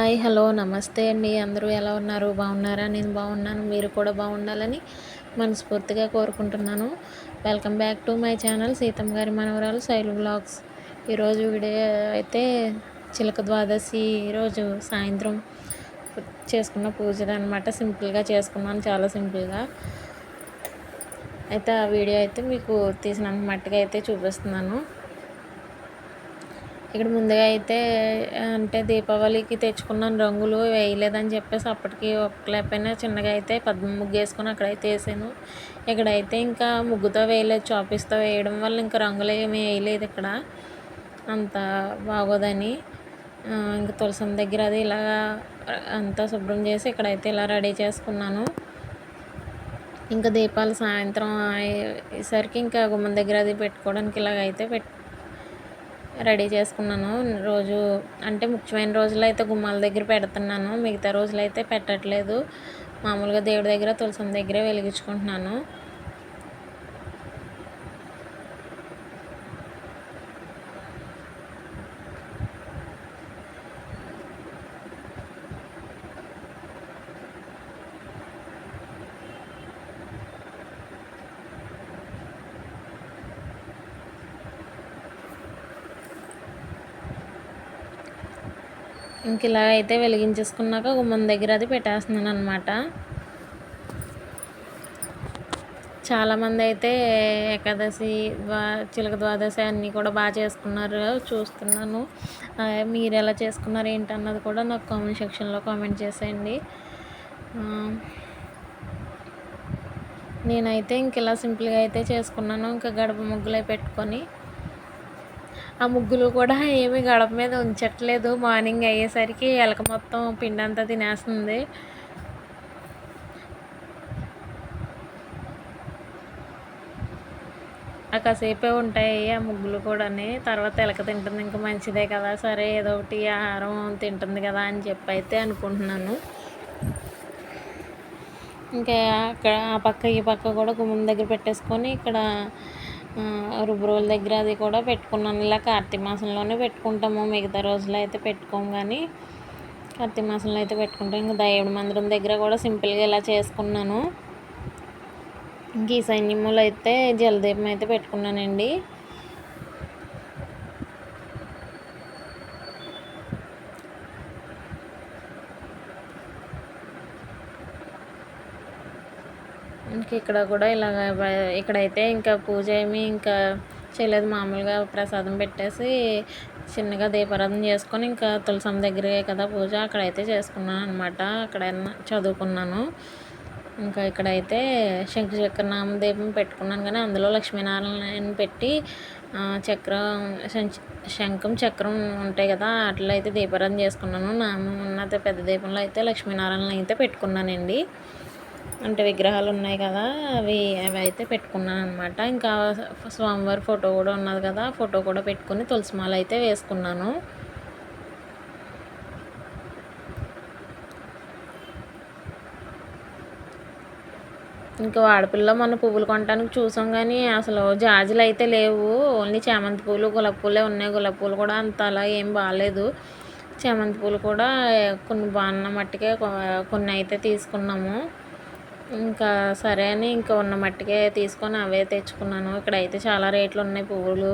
Hi hello నమస్తే అండి. అందరూ ఎలా ఉన్నారు? బాగున్నారా? నేను బాగున్నాను. మీరు కూడా బాగుండాలని మనస్ఫూర్తిగా కోరుకుంటున్నాను. Welcome back to my channel Seethamma గారి మనవరాలు శైలు వ్లాగ్స్. ఈరోజు వీడియో అయితే చిలక ద్వాదశి రోజు సాయంత్రం చేసుకున్న పూజదనమాట. సింపుల్గా చేసుకున్నాను, చాలా సింపుల్గా. అయితే ఆ వీడియో అయితే మీకు తీసినంత మట్టుగా అయితే చూపిస్తున్నాను. ఇక్కడ ముందుగా అయితే అంటే దీపావళికి తెచ్చుకున్నాను రంగులు వేయలేదని చెప్పేసి అప్పటికి ఒక్కలేకపోయినా చిన్నగా అయితే పద్మ ముగ్గు వేసుకొని అక్కడైతే వేసాను. ఇక్కడైతే ఇంకా ముగ్గుతో వేయలేదు, చాపిస్తో వేయడం వల్ల ఇంకా రంగులు ఏమి వేయలేదు ఇక్కడ అంత బాగోదని. ఇంకా తులసం దగ్గర అది ఇలాగా అంతా శుభ్రం చేసి ఇక్కడైతే ఇలా రెడీ చేసుకున్నాను. ఇంకా దీపాలు సాయంత్రం అయ్యేసరికి ఇంకా గుమ్మం దగ్గర అది పెట్టుకోవడానికి ఇలాగైతే రెడీ చేసుకున్నాను. రోజు అంటే ముఖ్యమైన రోజులు అయితే గుమ్మాల దగ్గర పెడుతున్నాను, మిగతా రోజులు అయితే పెట్టట్లేదు. మామూలుగా దేవుడి దగ్గర తులసం దగ్గరే వెలిగించుకుంటున్నాను. ఇంక ఇలా అయితే వెలిగించేసుకున్నాక గుమ్మం దగ్గర అది పెట్టేస్తున్నాను అనమాట. చాలామంది అయితే ఏకాదశి చిలక ద్వాదశి అన్నీ కూడా బాగా చేసుకున్నారు చూస్తున్నాను. మీరు ఎలా చేసుకున్నారు ఏంటన్నది కూడా నాకు కామెంట్ సెక్షన్లో కామెంట్ చేసేయండి. నేనైతే ఇంక ఇలా సింపుల్గా అయితే చేసుకున్నాను. ఇంకా గడప ముగ్గులే పెట్టుకొని ఆ ముగ్గులు కూడా ఏమి గడప మీద ఉంచట్లేదు. మార్నింగ్ అయ్యేసరికి ఎలక మొత్తం పిండి అంతా తినేస్తుంది. కాసేపే ఉంటాయి ఆ ముగ్గులు కూడా, తర్వాత ఎలక తింటుంది. ఇంకా మంచిదే కదా, సరే ఏదో ఒకటి ఆహారం తింటుంది కదా అని చెప్పి అయితే అనుకుంటున్నాను. ఇంకా అక్కడ ఆ పక్క ఈ పక్క కూడా గుమ్మం దగ్గర పెట్టేసుకొని ఇక్కడ రుబ్బురోల దగ్గర అది కూడా పెట్టుకున్నాను. ఇలా కార్తీక మాసంలోనే పెట్టుకుంటాము, మిగతా రోజులు అయితే పెట్టుకోము, కానీ కార్తీక మాసంలో అయితే పెట్టుకుంటాం. ఇంకా దేవుడి మందిరం దగ్గర కూడా సింపుల్గా ఇలా చేసుకున్నాను. ఇంక ఈ సైన్యములు అయితే జలదీపం అయితే పెట్టుకున్నానండి. ఇంక ఇక్కడ కూడా ఇలాగ ఇక్కడైతే ఇంకా పూజ ఏమి ఇంకా చేయలేదు. మామూలుగా ప్రసాదం పెట్టేసి చిన్నగా దీపారాధన చేసుకొని ఇంకా తులసం దగ్గరే కదా పూజ, అక్కడైతే చేసుకున్నాను అనమాట. అక్కడ చదువుకున్నాను. ఇంకా ఇక్కడైతే శంకుచక్రనామ దీపం పెట్టుకున్నాను, కానీ అందులో లక్ష్మీనారాయణ పెట్టి శంఖం చక్రం ఉంటాయి కదా, అట్లా అయితే దీపారాధన చేసుకున్నాను. నామం ఉన్న పెద్ద దీపంలో అయితే లక్ష్మీనారాయణ అయితే పెట్టుకున్నానండి. అంటే విగ్రహాలు ఉన్నాయి కదా, అవి అయితే పెట్టుకున్నాను అనమాట. ఇంకా స్వామివారి ఫోటో కూడా ఉన్నది కదా, ఫోటో కూడా పెట్టుకుని తులసిమాల అయితే వేసుకున్నాను. ఇంకా వాడపిల్ల మన పువ్వులు కొనడానికి చూసాం, కానీ అసలు జాజులు అయితే లేవు. ఓన్లీ చామంతి పూలు, గులాబీ పూలే ఉన్నాయి. గులాబీ పూలు కూడా అంత అలా ఏం బాగాలేదు. చామంతి పూలు కూడా కొన్ని బాగున్న మట్టుకే కొన్ని అయితే తీసుకున్నాము. ఇంకా సరే అని ఇంకా ఉన్న మట్టికే తీసుకొని అవే తెచ్చుకున్నాను. ఇక్కడైతే చాలా రేట్లు ఉన్నాయి పువ్వులు,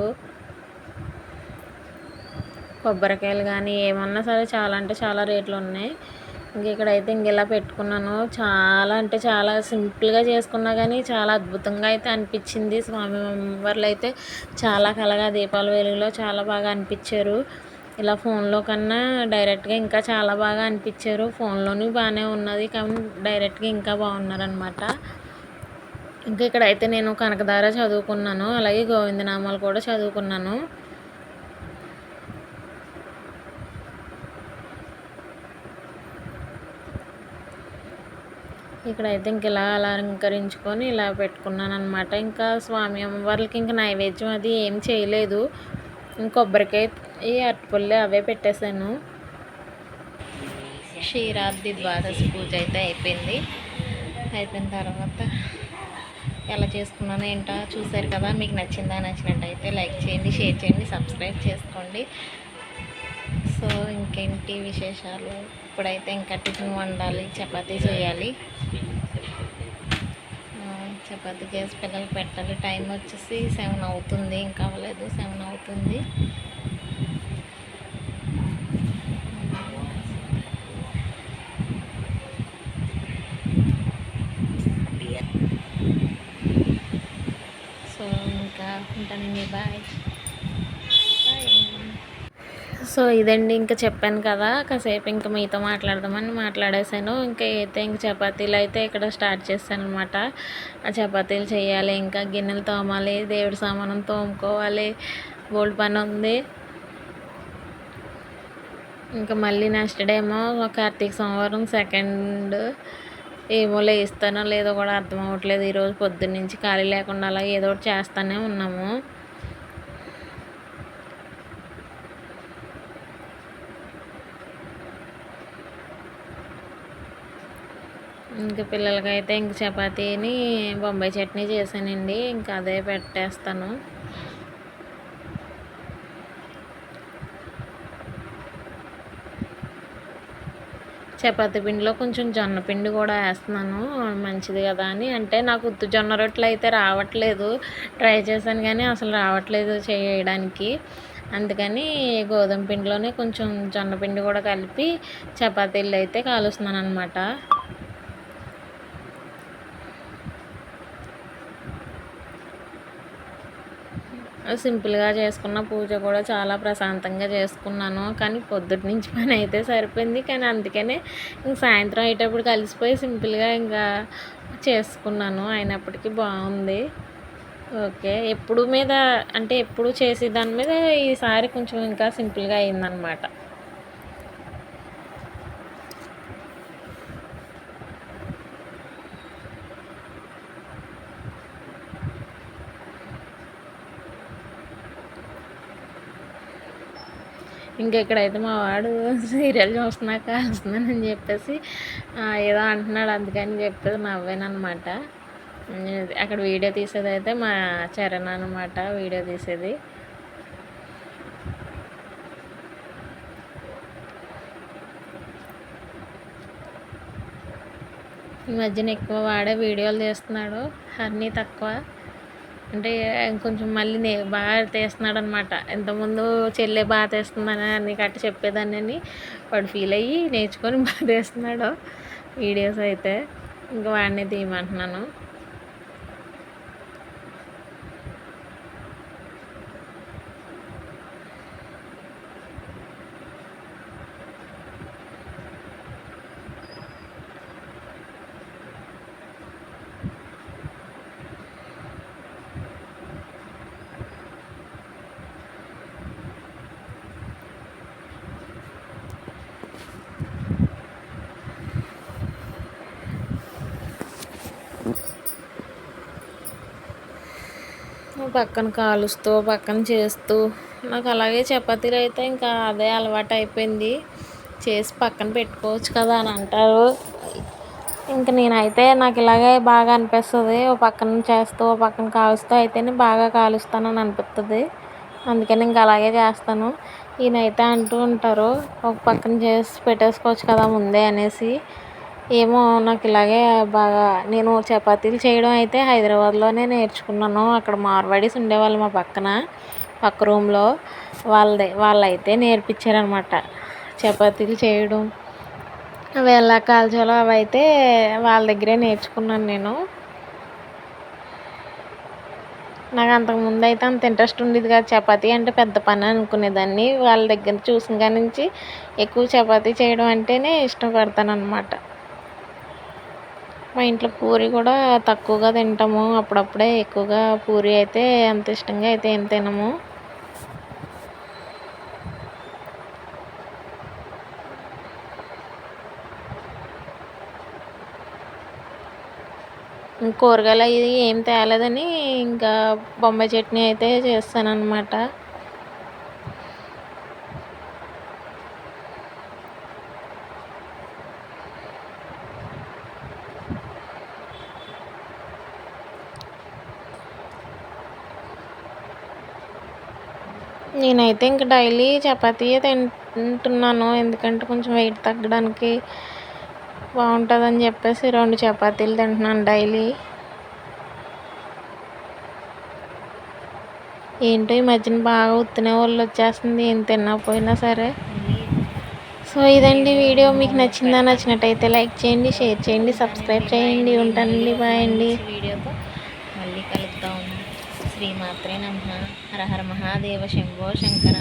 కొబ్బరికాయలు కానీ ఏమన్నా సరే చాలా అంటే చాలా రేట్లు ఉన్నాయి. ఇక్కడైతే ఇలా పెట్టుకున్నాను. చాలా అంటే చాలా సింపుల్గా చేసుకున్నా కానీ చాలా అద్భుతంగా అయితే అనిపించింది. స్వామి వార్లు అయితే చాలా కలగా దీపాల వెలుగులో చాలా బాగా అనిపించారు. ఇలా ఫోన్లో కన్నా డైరెక్ట్గా ఇంకా చాలా బాగా అనిపించారు. ఫోన్లోనూ బాగానే ఉన్నది, కానీ డైరెక్ట్గా ఇంకా బాగున్నారనమాట. ఇంకా ఇక్కడైతే నేను కనకధార చదువుకున్నాను, అలాగే గోవిందనామాలు కూడా చదువుకున్నాను. ఇక్కడైతే ఇంక ఇలా అలంకరించుకొని ఇలా పెట్టుకున్నాను అనమాట. ఇంకా స్వామి అమ్మవార్లకి ఇంకా నైవేద్యం అది ఏం చేయలేదు. కొబ్బరికాయ అరటిపళ్ళు అవే పెట్టేశాను. క్షీరాబ్ది ద్వాదశి పూజ అయితే అయిపోయింది. అయిపోయిన తర్వాత ఎలా చేసుకున్నాను ఏంటో చూసారు కదా. మీకు నచ్చినట్టయితే లైక్ చేయండి, షేర్ చేయండి, సబ్స్క్రైబ్ చేసుకోండి. సో ఇంకేంటి విశేషాలు? ఇప్పుడైతే ఇంకా టిఫిన్ వండాలి, చపాతీ చేయాలి. చపాతీ చేసి పిల్లలకి పెట్టాలి. టైం వచ్చేసి 7 అవుతుంది, ఇంకా అవ్వలేదు, 7 అవుతుంది. సో ఇంకా ఉంటానండి, బాయ్. సో ఇదండి, ఇంకా చెప్పాను కదా కాసేపు ఇంకా మీతో మాట్లాడదామని మాట్లాడేసాను. ఇంకా అయితే ఇంక చపాతీలు అయితే ఇక్కడ స్టార్ట్ చేశాను అనమాట. ఆ చపాతీలు చేయాలి, ఇంకా గిన్నెలు తోమాలి, దేవుడి సామానం తోముకోవాలి, బోల్డ్ పని ఉంది. ఇంకా మళ్ళీ నెక్స్ట్ డే ఏమో కార్తీక సోమవారం సెకండ్, ఏమో లేస్తానో లేదో కూడా అర్థం అవ్వట్లేదు. ఈరోజు పొద్దున్నుంచి ఖాళీ లేకుండా అలా ఏదో ఒకటి చేస్తూనే ఉన్నాము. ఇంకా పిల్లలకైతే ఇంక చపాతీని బొంబాయి చట్నీ చేశానండి, ఇంకా అదే పెట్టేస్తాను. చపాతీ పిండిలో కొంచెం జొన్న పిండి కూడా వేస్తున్నాను, మంచిది కదా అని. అంటే నాకు ఉత్తి జొన్న రొట్టెలు అయితే రావట్లేదు, ట్రై చేశాను కానీ అసలు రావట్లేదు చేయడానికి. అందుకని గోధుమ పిండిలోనే కొంచెం జొన్న పిండి కూడా కలిపి చపాతీలు అయితే కాలుస్తున్నాను అనమాట. సింపుల్గా చేసుకున్న పూజ కూడా చాలా ప్రశాంతంగా చేసుకున్నాను. కానీ పొద్దుటి నుంచి పని అయితే సరిపోయింది, కానీ అందుకనే ఇంక సాయంత్రం అయ్యేటప్పుడు కలిసిపోయి సింపుల్గా ఇంకా చేసుకున్నాను. అయినప్పటికీ బాగుంది. ఓకే, ఎప్పుడు మీద అంటే ఎప్పుడు చేసే దాని మీద ఈసారి కొంచెం ఇంకా సింపుల్గా అయిందనమాట. ఇంకా ఇక్కడైతే మా వాడు సీరియల్ చూస్తున్నాక కాలుస్తున్నానని చెప్పేసి ఏదో అంటున్నాడు, అందుకని చెప్పేసి నవ్వానమాట. అక్కడ వీడియో తీసేది అయితే మా చరణ్ అనమాట, వీడియో తీసేది. ఈ మధ్యన ఎక్కువ వాడే వీడియోలు తీస్తున్నాడు, హర్నీ తక్కువ. అంటే కొంచెం మళ్ళీ బాగా తీస్తున్నాడు అనమాట. ఇంతకుముందు చెల్లె బాగా తీస్తుందని అన్ని కట్టి చెప్పేదాన్ని, వాడు ఫీల్ అయ్యి నేర్చుకొని బాగా తీస్తున్నాడు వీడియోస్ అయితే. ఇంకా వాడిని తీయమంటున్నాను. పక్కన కాలుస్తూ పక్కన చేస్తూ నాకు అలాగే చపాతీలు అయితే ఇంకా అదే అలవాటు అయిపోయింది. చేసి పక్కన పెట్టుకోవచ్చు కదా అని అంటారు. ఇంక నేనైతే నాకు ఇలాగే బాగా అనిపిస్తుంది, ఓ పక్కన చేస్తూ ఓ పక్కన కాలుస్తూ అయితేనే బాగా కాలుస్తానని అనిపిస్తుంది. అందుకని ఇంకా అలాగే చేస్తాను. ఈయనైతే అంటూ ఉంటారు, ఒక పక్కన చేసి పెట్టేసుకోవచ్చు కదా ముందే అనేసి. ఏమో నాకు ఇలాగే బాగా, నేను చపాతీలు చేయడం అయితే హైదరాబాద్లోనే నేర్చుకున్నాను. అక్కడ మార్వాడీస్ ఉండేవాళ్ళు మా పక్క రూమ్లో, వాళ్ళైతే నేర్పించారనమాట చపాతీలు చేయడం. అవి ఎలా కాల్చాలో అవి అయితే వాళ్ళ దగ్గరే నేర్చుకున్నాను నేను. నాకు అంతకుముందు అయితే అంత ఇంట్రెస్ట్ ఉండేది కాదు, చపాతీ అంటే పెద్ద పని అనుకునేదాన్ని. వాళ్ళ దగ్గర చూసిన కాడి నుంచి ఎక్కువ చపాతీ చేయడం అంటేనే ఇష్టపడతాను అనమాట. మా ఇంట్లో పూరి కూడా తక్కువగా తింటాము, అప్పుడప్పుడే. ఎక్కువగా పూరి అయితే అంత ఇష్టంగా అయితే ఏం తినము. కూరగాయలు అవి ఏం తేలేదని ఇంకా బొంబాయి చట్నీ అయితే చేస్తాను అనమాట. నేనైతే ఇంక డైలీ చపాతీయే తింటున్నాను, ఎందుకంటే కొంచెం వెయిట్ తగ్గడానికి బాగుంటుందని చెప్పేసి 2 చపాతీలు తింటున్నాను డైలీ. ఏంటో ఈ మధ్యన బాగా ఉత్తినే వాళ్ళు వచ్చేస్తుంది ఏం తినకపోయినా సరే. సో ఇదండి వీడియో. మీకు నచ్చినట్టయితే లైక్ చేయండి, షేర్ చేయండి, సబ్స్క్రైబ్ చేయండి. ఉంటానండి, బాయ్ అండి. వీడియోతో మళ్ళీ కలుద్దాం. శ్రీమాత్రే నమః. హర హర మహాదేవ, శంభో శంకర.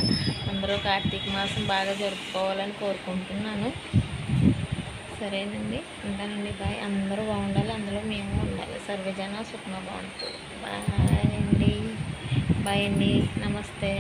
అందరూ కార్తీక మాసం బాగా జరుపుకోవాలని కోరుకుంటున్నాను. సరేనండి, ఉంటానండి, బాయ్. అందరూ బాగుండాలి, అందులో మేము ఉండాలి. సర్వజన సుఖమ బాగుంటుంది. బాయ్ అండి, బాయ్ అండి, నమస్తే.